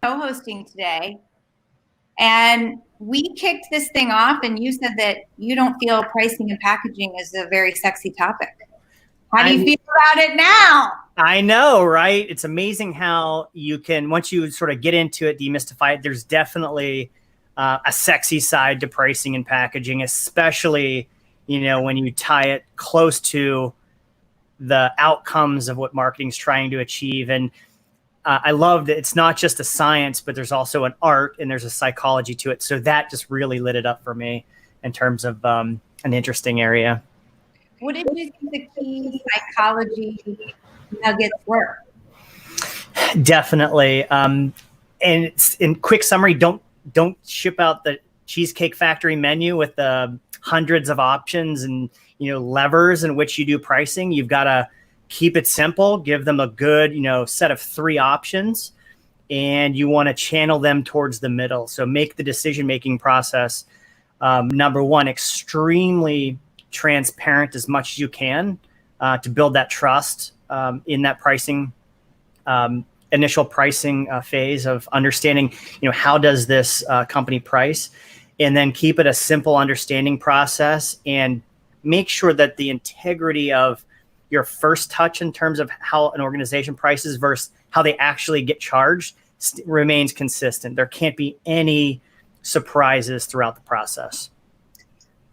co-hosting today, and we kicked this thing off, and you said that you don't feel pricing and packaging is a very sexy topic. How do you feel about it now? I know, right? It's amazing how you can, once you sort of get into it, demystify it, there's definitely a sexy side to pricing and packaging, especially, when you tie it close to the outcomes of what marketing's trying to achieve. And I love that it's not just a science, but there's also an art and there's a psychology to it. So that just really lit it up for me in terms of an interesting area. What did you think the key psychology nuggets were? Definitely. And it's in quick summary, don't ship out the Cheesecake Factory menu with the hundreds of options and, levers in which you do pricing. You've got to keep it simple, give them a good, set of 3 options, and you want to channel them towards the middle. So make the decision-making process, number one, extremely transparent as much as you can to build that trust in that pricing, initial pricing phase of understanding, how does this company price, and then keep it a simple understanding process and make sure that the integrity of your first touch in terms of how an organization prices versus how they actually get charged remains consistent. There can't be any surprises throughout the process.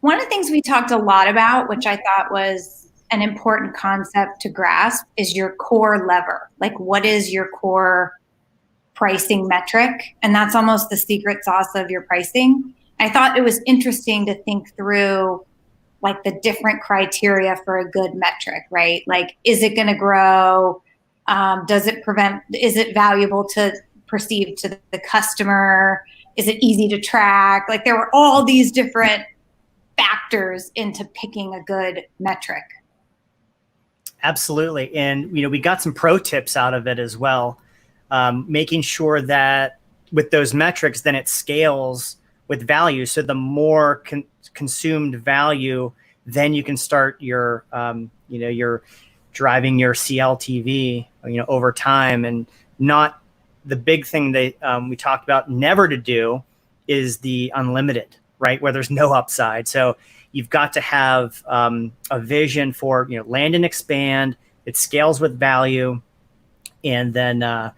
One of the things we talked a lot about, which I thought was an important concept to grasp, is your core lever. Like, what is your core pricing metric? And that's almost the secret sauce of your pricing. I thought it was interesting to think through like the different criteria for a good metric, right? Like, is it going to grow? Is it valuable to perceive to the customer? Is it easy to track? Like, there were all these different factors into picking a good metric. Absolutely. And, we got some pro tips out of it as well. Making sure that with those metrics, then it scales with value. So the more consumed value, then you can start your, you're driving your CLTV, over time. And not the big thing that we talked about never to do is the unlimited, right? Where there's no upside. So you've got to have a vision for, land and expand. It scales with value. And then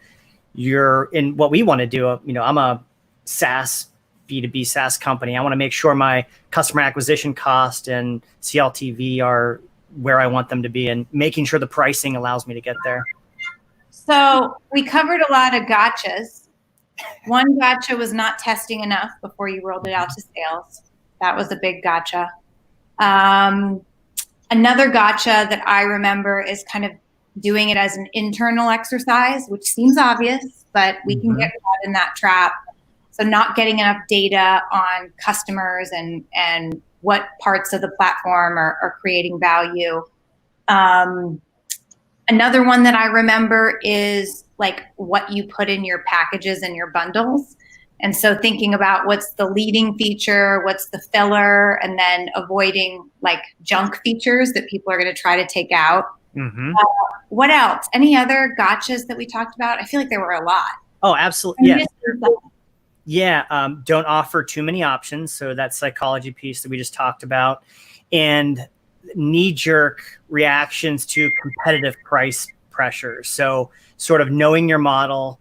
you're in what we want to do. I'm a B2B SaaS company. I want to make sure my customer acquisition cost and CLTV are where I want them to be, and making sure the pricing allows me to get there. So we covered a lot of gotchas. One gotcha was not testing enough before you rolled it out to sales. That was a big gotcha. Another gotcha that I remember is kind of doing it as an internal exercise, which seems obvious, but we can get caught in that trap. So not getting enough data on customers and what parts of the platform are creating value. Another one that I remember is like what you put in your packages and your bundles. And so thinking about what's the leading feature, what's the filler, and then avoiding like junk features that people are going to try to take out. What else? Any other gotchas that we talked about? I feel like there were a lot. Oh, absolutely. Yeah. Yeah. Don't offer too many options. So that psychology piece that we just talked about, and knee-jerk reactions to competitive price pressures. So sort of knowing your model,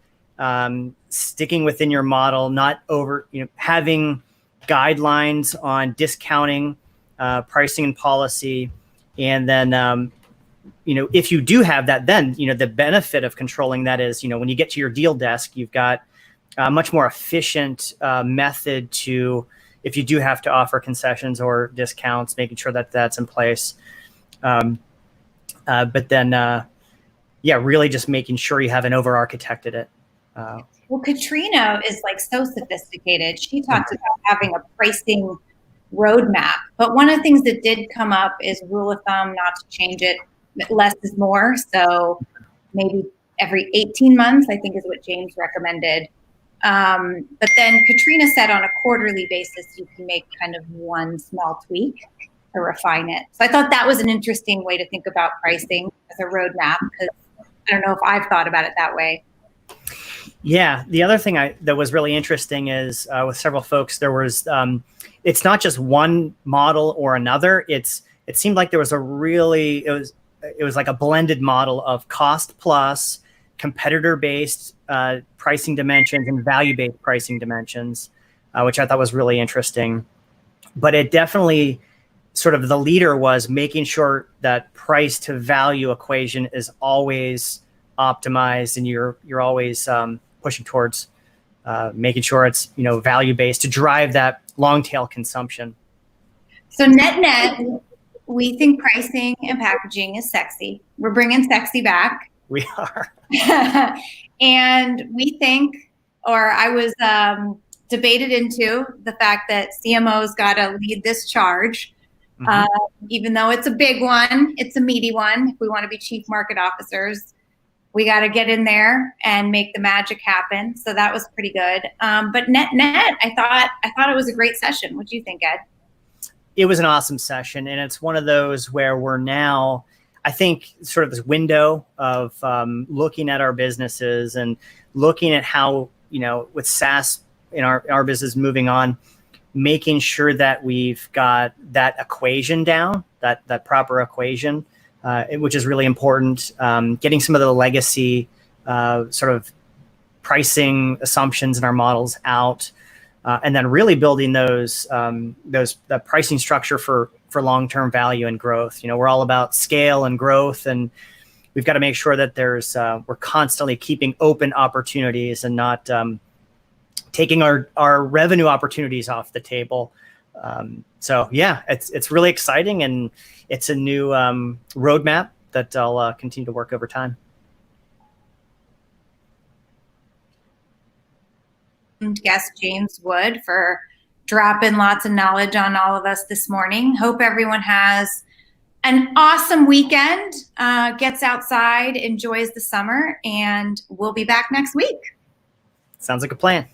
sticking within your model, not over, having guidelines on discounting, pricing and policy. And then, if you do have that, then, the benefit of controlling that is, when you get to your deal desk, you've got a much more efficient method to, if you do have to offer concessions or discounts, making sure that that's in place. But then, really just making sure you haven't over-architected it. Well, Katrina is like so sophisticated. She talks about having a pricing roadmap. But one of the things that did come up is rule of thumb not to change it. Less is more. So maybe every 18 months, I think is what James recommended. But then Katrina said on a quarterly basis, you can make kind of one small tweak to refine it. So I thought that was an interesting way to think about pricing as a roadmap, because I don't know if I've thought about it that way. Yeah, the other thing that was really interesting is with several folks, there was it's not just one model or another. It seemed like there was it was like a blended model of cost plus, competitor based pricing dimensions, and value based pricing dimensions, which I thought was really interesting. But it definitely sort of the leader was making sure that price to value equation is always optimized, and you're always pushing towards making sure it's value based to drive that long tail consumption. So net, we think pricing and packaging is sexy. We're bringing sexy back. We are. And we think, or I was debated into the fact that CMO's got to lead this charge. Mm-hmm. Even though it's a big one, it's a meaty one. If we want to be chief market officers, we got to get in there and make the magic happen. So that was pretty good. But net, I thought it was a great session. What do you think, Ed? It was an awesome session, and it's one of those where we're now, I think, sort of this window of looking at our businesses and looking at how, with SaaS in our business moving on, making sure that we've got that equation down, that proper equation, which is really important. Getting some of the legacy sort of pricing assumptions in our models out, and then really building the pricing structure for long-term value and growth. We're all about scale and growth, and we've got to make sure that we're constantly keeping open opportunities and not taking our revenue opportunities off the table. So yeah, it's really exciting, and it's a new roadmap that I'll continue to work over time. Guest James Wood for dropping lots of knowledge on all of us this morning. Hope everyone has an awesome weekend, gets outside, enjoys the summer, and we'll be back next week. Sounds like a plan.